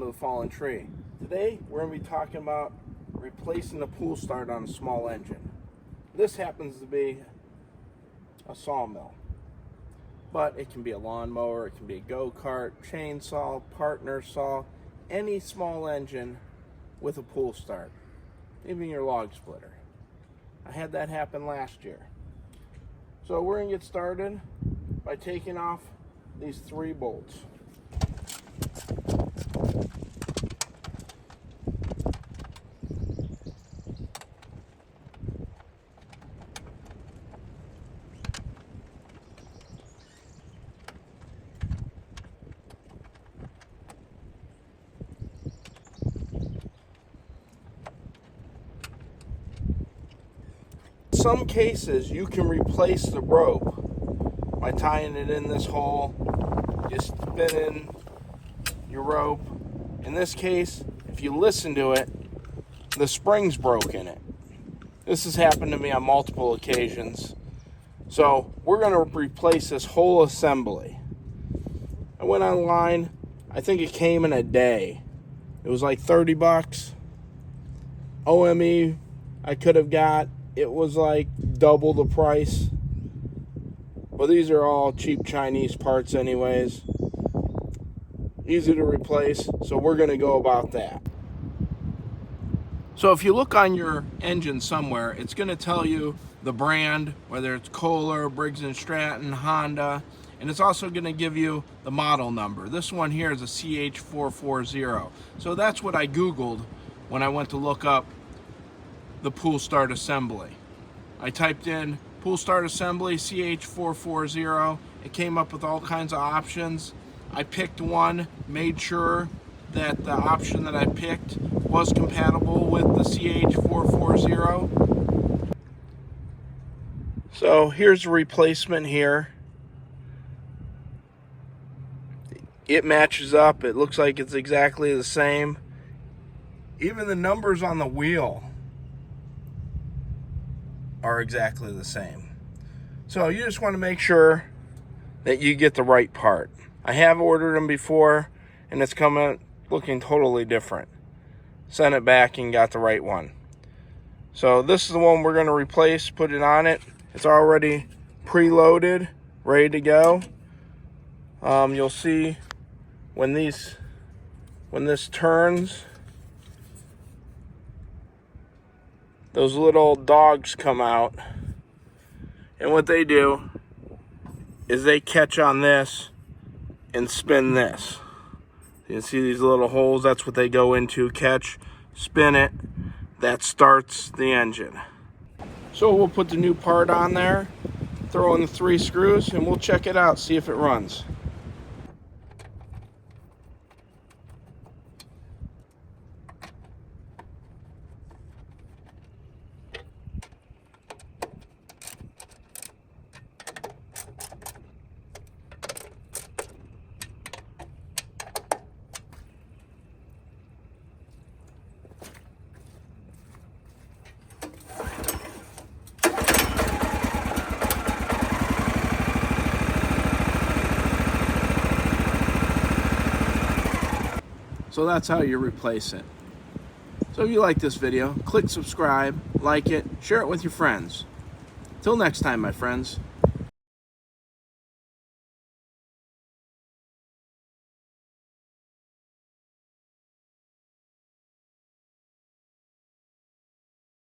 the fallen tree. Today we're going to be talking about replacing the pull start on a small engine. This happens to be a sawmill, but it can be a lawnmower, it can be a go-kart, chainsaw, partner saw, any small engine with a pull start, even your log splitter. I had that happen last year. So we're going to get started by taking off these 3 bolts. In some cases, you can replace the rope by tying it in this hole, just spinning your rope. In this case, if you listen to it, the spring's broke in it. This has happened to me on multiple occasions. So we're going to replace this whole assembly. I went online, I think it came in a day. It was like 30 bucks. OME I could have got, it was like double the price. But these are all cheap Chinese parts anyways. Easy to replace, so we're going to go about that. So if you look on your engine somewhere, it's going to tell you the brand, whether it's Kohler, Briggs & Stratton, Honda, and it's also going to give you the model number. This one here is a CH440. So that's what I Googled when I went to look up the pull start assembly. I typed in pull start assembly CH440. It came up with all kinds of options. I picked one, made sure that the option that I picked was compatible with the CH440. So here's a replacement here. It matches up. It looks like it's exactly the same. Even the numbers on the wheel are exactly the same. So you just want to make sure that you get the right part. I have ordered them before and it's coming looking totally different. Sent it back and got the right one. So this is the one we're going to replace, put it on it. It's already preloaded, ready to go. You'll see when this turns, those little dogs come out, and what they do is they catch on this and spin this. You can see these little holes, that's what they go into, catch, spin it, that starts the engine. So we'll put the new part on there, throw in the 3 screws, and we'll check it out, see if it runs. So that's how you replace it. So if you like this video, click subscribe, like it, share it with your friends. Till next time, my friends.